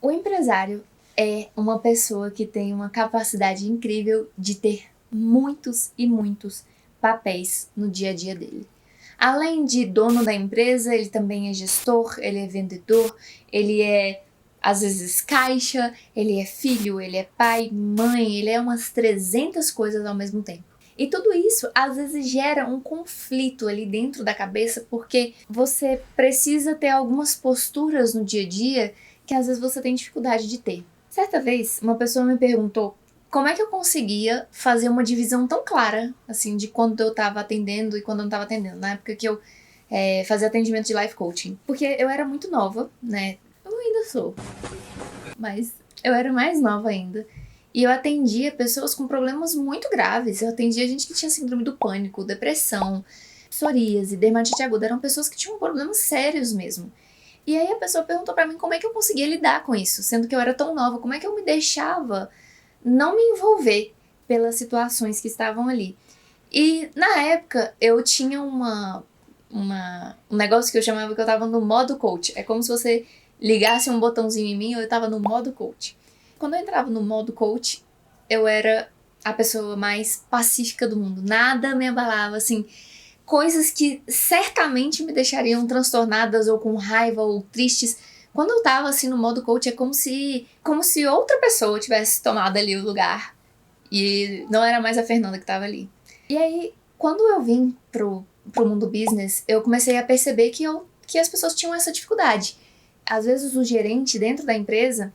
O empresário é uma pessoa que tem uma capacidade incrível de ter muitos e muitos papéis no dia a dia dele. Além de dono da empresa, ele também é gestor, ele é vendedor, ele é às vezes caixa, ele é filho, ele é pai, mãe, ele é umas 300 coisas ao mesmo tempo. E tudo isso às vezes gera um conflito ali dentro da cabeça, porque você precisa ter algumas posturas no dia a dia que às vezes você tem dificuldade de ter. Certa vez, uma pessoa me perguntou como é que eu conseguia fazer uma divisão tão clara, assim, de quando eu tava atendendo e quando eu não tava atendendo, na época que eu fazia atendimento de life coaching. Porque eu era muito nova, né? Eu ainda sou, mas eu era mais nova ainda. E eu atendia pessoas com problemas muito graves. Eu atendia gente que tinha síndrome do pânico, depressão, psoríase, dermatite aguda. Eram pessoas que tinham problemas sérios mesmo. E aí a pessoa perguntou pra mim como é que eu conseguia lidar com isso, sendo que eu era tão nova, como é que eu me deixava não me envolver pelas situações que estavam ali. E na época eu tinha um negócio que eu chamava que eu tava no modo coach. É como se você ligasse um botãozinho em mim, eu tava no modo coach. Quando eu entrava no modo coach, eu era a pessoa mais pacífica do mundo. Nada me abalava, assim, coisas que certamente me deixariam transtornadas ou com raiva ou tristes. Quando eu tava assim no modo coach, é como se outra pessoa tivesse tomado ali o lugar e não era mais a Fernanda que tava ali. E aí, quando eu vim pro mundo business, eu comecei a perceber que as pessoas tinham essa dificuldade. Às vezes o gerente dentro da empresa,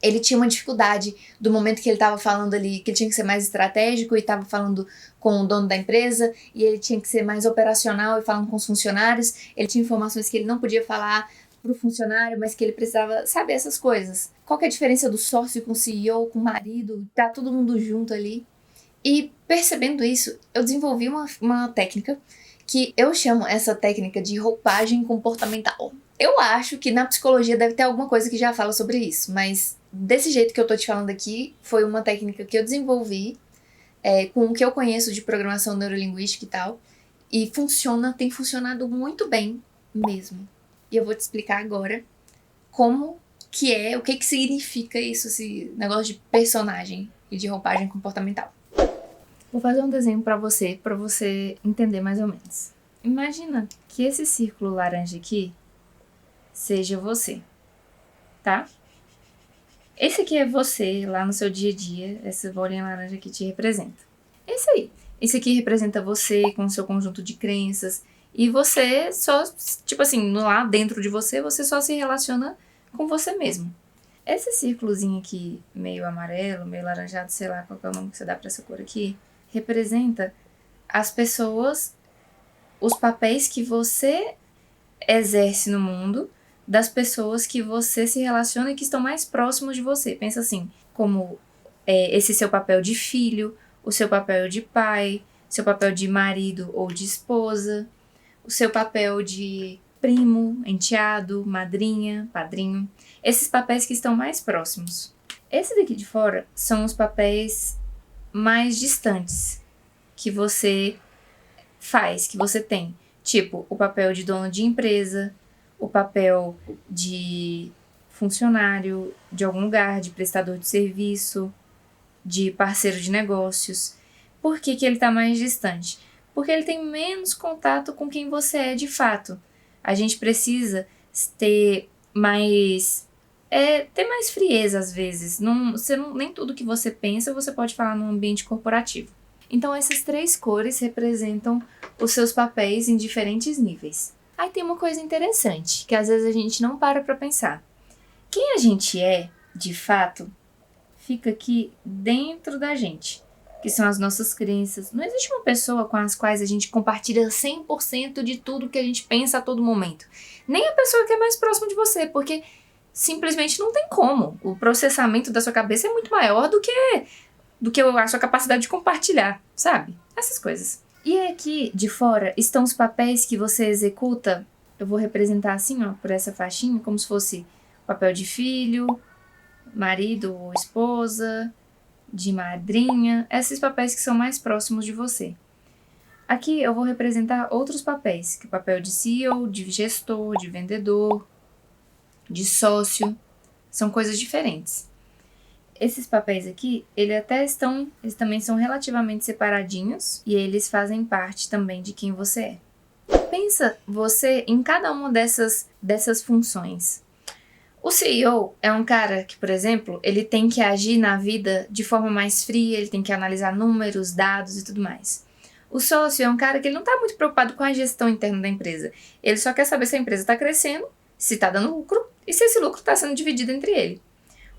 ele tinha uma dificuldade do momento que ele estava falando ali, que ele tinha que ser mais estratégico e estava falando com o dono da empresa, e ele tinha que ser mais operacional e falando com os funcionários, ele tinha informações que ele não podia falar pro funcionário, mas que ele precisava saber essas coisas. Qual que é a diferença do sócio com o CEO, com o marido, tá todo mundo junto ali. E percebendo isso, eu desenvolvi uma técnica que eu chamo essa técnica de roupagem comportamental. Eu acho que na psicologia deve ter alguma coisa que já fala sobre isso, mas desse jeito que eu tô te falando aqui, foi uma técnica que eu desenvolvi com o que eu conheço de programação neurolinguística e tal, e tem funcionado muito bem mesmo. E eu vou te explicar agora como que é, o que que significa isso, esse negócio de personagem e de roupagem comportamental. Vou fazer um desenho pra você entender mais ou menos. Imagina que esse círculo laranja aqui seja você, tá? Esse aqui é você lá no seu dia a dia, essa bolinha laranja que te representa. Esse aí. Esse aqui representa você com o seu conjunto de crenças e você só, tipo assim, lá dentro de você, você só se relaciona com você mesmo. Esse círculozinho aqui, meio amarelo, meio laranjado, sei lá qual é o nome que você dá pra essa cor aqui, representa as pessoas, os papéis que você exerce no mundo, das pessoas que você se relaciona e que estão mais próximos de você. Pensa assim, como esse seu papel de filho, o seu papel de pai, seu papel de marido ou de esposa, o seu papel de primo, enteado, madrinha, padrinho. Esses papéis que estão mais próximos. Esse daqui de fora são os papéis mais distantes que você faz, que você tem. Tipo, o papel de dono de empresa, o papel de funcionário de algum lugar, de prestador de serviço, de parceiro de negócios. Por que que ele está mais distante? Porque ele tem menos contato com quem você é de fato. A gente precisa ter mais frieza às vezes. Nem tudo que você pensa você pode falar num ambiente corporativo. Então essas 3 cores representam os seus papéis em diferentes níveis. Aí tem uma coisa interessante, que às vezes a gente não para pra pensar. Quem a gente é, de fato, fica aqui dentro da gente, que são as nossas crenças. Não existe uma pessoa com as quais a gente compartilha 100% de tudo que a gente pensa a todo momento. Nem a pessoa que é mais próxima de você, porque simplesmente não tem como. O processamento da sua cabeça é muito maior do que a sua capacidade de compartilhar, sabe? Essas coisas. E aqui de fora estão os papéis que você executa. Eu vou representar assim, ó, por essa faixinha, como se fosse papel de filho, marido ou esposa, de madrinha, esses papéis que são mais próximos de você. Aqui eu vou representar outros papéis, que é o papel de CEO, de gestor, de vendedor, de sócio, São coisas diferentes. Esses papéis aqui, eles também são relativamente separadinhos e eles fazem parte também de quem você é. Pensa você em cada uma dessas funções. O CEO é um cara que, por exemplo, ele tem que agir na vida de forma mais fria, ele tem que analisar números, dados e tudo mais. O sócio é um cara que ele não está muito preocupado com a gestão interna da empresa. Ele só quer saber se a empresa está crescendo, se está dando lucro e se esse lucro está sendo dividido entre ele.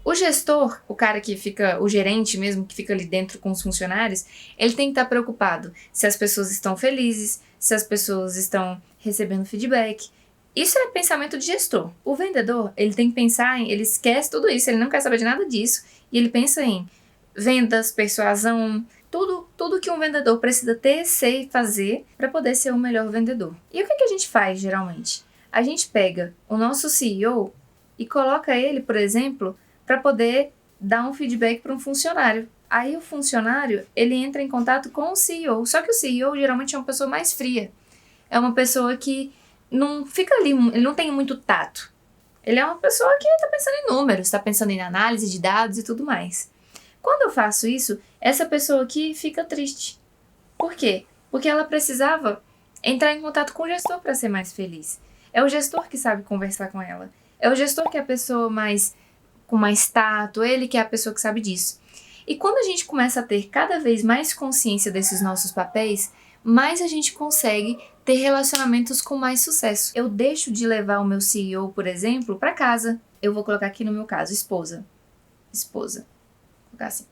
O gestor, o cara que fica, o gerente mesmo, que fica ali dentro com os funcionários, ele tem que estar preocupado se as pessoas estão felizes, se as pessoas estão recebendo feedback. Isso é pensamento de gestor. O vendedor, ele tem que pensar ele esquece tudo isso, ele não quer saber de nada disso, e ele pensa em vendas, persuasão, tudo que um vendedor precisa ter, ser e fazer para poder ser o melhor vendedor. E o que a gente faz, geralmente? A gente pega o nosso CEO e coloca ele, por exemplo, para poder dar um feedback para um funcionário. Aí o funcionário, ele entra em contato com o CEO, só que o CEO geralmente é uma pessoa mais fria. É uma pessoa que não fica ali, ele não tem muito tato. Ele é uma pessoa que está pensando em números, está pensando em análise de dados e tudo mais. Quando eu faço isso, essa pessoa aqui fica triste. Por quê? Porque ela precisava entrar em contato com o gestor para ser mais feliz. É o gestor que sabe conversar com ela. É o gestor que é a pessoa com mais tato, ele que é a pessoa que sabe disso. E quando a gente começa a ter cada vez mais consciência desses nossos papéis, mais a gente consegue ter relacionamentos com mais sucesso. Eu deixo de levar o meu CEO, por exemplo, para casa. Eu vou colocar aqui no meu caso, esposa. Vou colocar assim,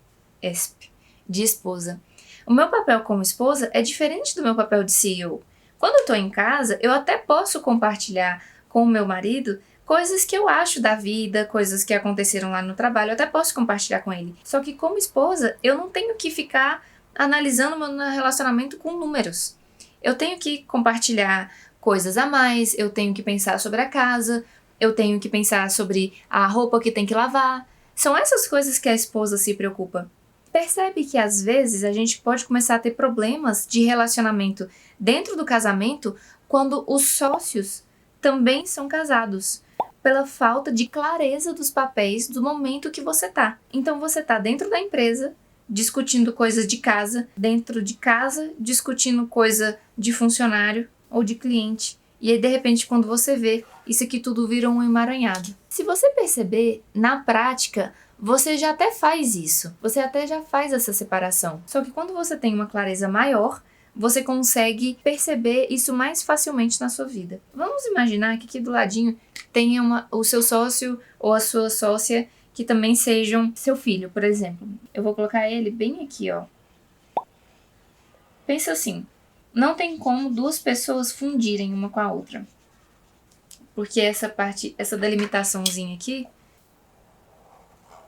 de esposa. O meu papel como esposa é diferente do meu papel de CEO. Quando eu tô em casa, eu até posso compartilhar com o meu marido coisas que eu acho da vida, coisas que aconteceram lá no trabalho, eu até posso compartilhar com ele. Só que como esposa, eu não tenho que ficar analisando meu relacionamento com números. Eu tenho que compartilhar coisas a mais, eu tenho que pensar sobre a casa, eu tenho que pensar sobre a roupa que tem que lavar. São essas coisas que a esposa se preocupa. Percebe que às vezes a gente pode começar a ter problemas de relacionamento dentro do casamento quando os sócios também são casados, pela falta de clareza dos papéis do momento que você tá. Então você tá dentro da empresa, discutindo coisas de casa, dentro de casa, discutindo coisa de funcionário ou de cliente. E aí, de repente, quando você vê, isso aqui tudo vira um emaranhado. Se você perceber, na prática, você já até faz isso. Você até já faz essa separação. Só que quando você tem uma clareza maior, você consegue perceber isso mais facilmente na sua vida. Vamos imaginar que aqui do ladinho tenha o seu sócio ou a sua sócia que também sejam seu filho, por exemplo. Eu vou colocar ele bem aqui, ó. Pensa assim, não tem como duas pessoas fundirem uma com a outra. Porque essa delimitaçãozinha aqui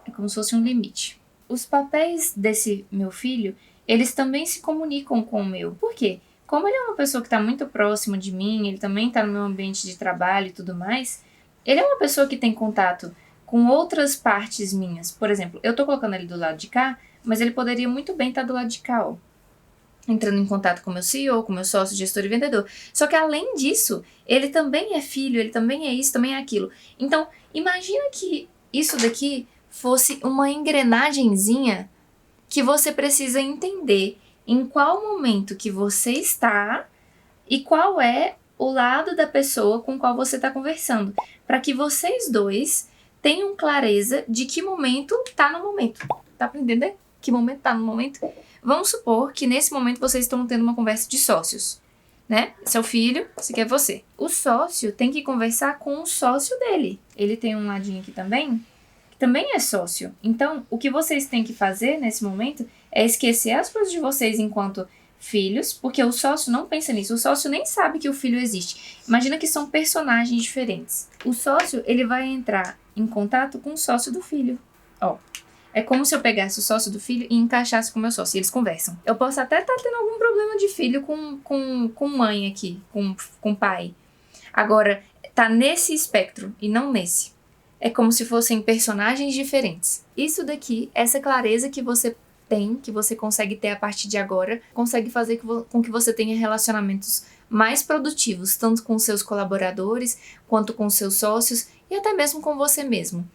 é como se fosse um limite. Os papéis desse meu filho, eles também se comunicam com o meu. Por quê? Como ele é uma pessoa que está muito próximo de mim, ele também está no meu ambiente de trabalho e tudo mais, ele é uma pessoa que tem contato com outras partes minhas. Por exemplo, eu tô colocando ele do lado de cá, mas ele poderia muito bem estar do lado de cá, ó. Entrando em contato com o meu CEO, com o meu sócio, gestor e vendedor. Só que além disso, ele também é filho, ele também é isso, também é aquilo. Então, imagina que isso daqui fosse uma engrenagenzinha que você precisa entender em qual momento que você está e qual é o lado da pessoa com qual você está conversando, para que vocês dois tenham clareza de que momento tá no momento. Tá pra entender? Que momento tá no momento? Vamos supor que nesse momento vocês estão tendo uma conversa de sócios, né? Seu filho, esse aqui é você. O sócio tem que conversar com o sócio dele. Ele tem um ladinho aqui também, que também é sócio. Então, o que vocês têm que fazer nesse momento é esquecer as coisas de vocês enquanto filhos, porque o sócio não pensa nisso. O sócio nem sabe que o filho existe. Imagina que são personagens diferentes. O sócio, ele vai entrar em contato com o sócio do filho. Ó, é como se eu pegasse o sócio do filho e encaixasse com o meu sócio. E eles conversam. Eu posso até estar tendo algum problema de filho com mãe aqui, com pai. Agora, tá nesse espectro e não nesse. É como se fossem personagens diferentes. Isso daqui, essa clareza que você tem, que você consegue ter a partir de agora, consegue fazer com que você tenha relacionamentos mais produtivos, tanto com seus colaboradores, quanto com seus sócios e até mesmo com você mesmo.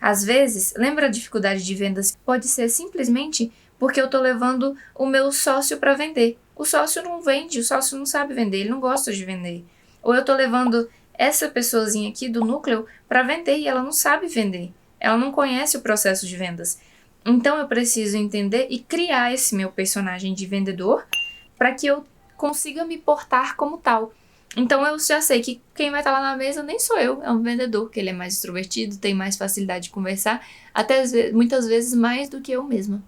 Às vezes, lembra a dificuldade de vendas? Pode ser simplesmente porque eu tô levando o meu sócio para vender. O sócio não vende, o sócio não sabe vender, ele não gosta de vender. Ou eu tô levando essa pessoazinha aqui do núcleo para vender e ela não sabe vender. Ela não conhece o processo de vendas. Então eu preciso entender e criar esse meu personagem de vendedor para que eu consiga me portar como tal. Então eu já sei que quem vai estar lá na mesa nem sou eu, é um vendedor, que ele é mais extrovertido, tem mais facilidade de conversar, até muitas vezes mais do que eu mesma.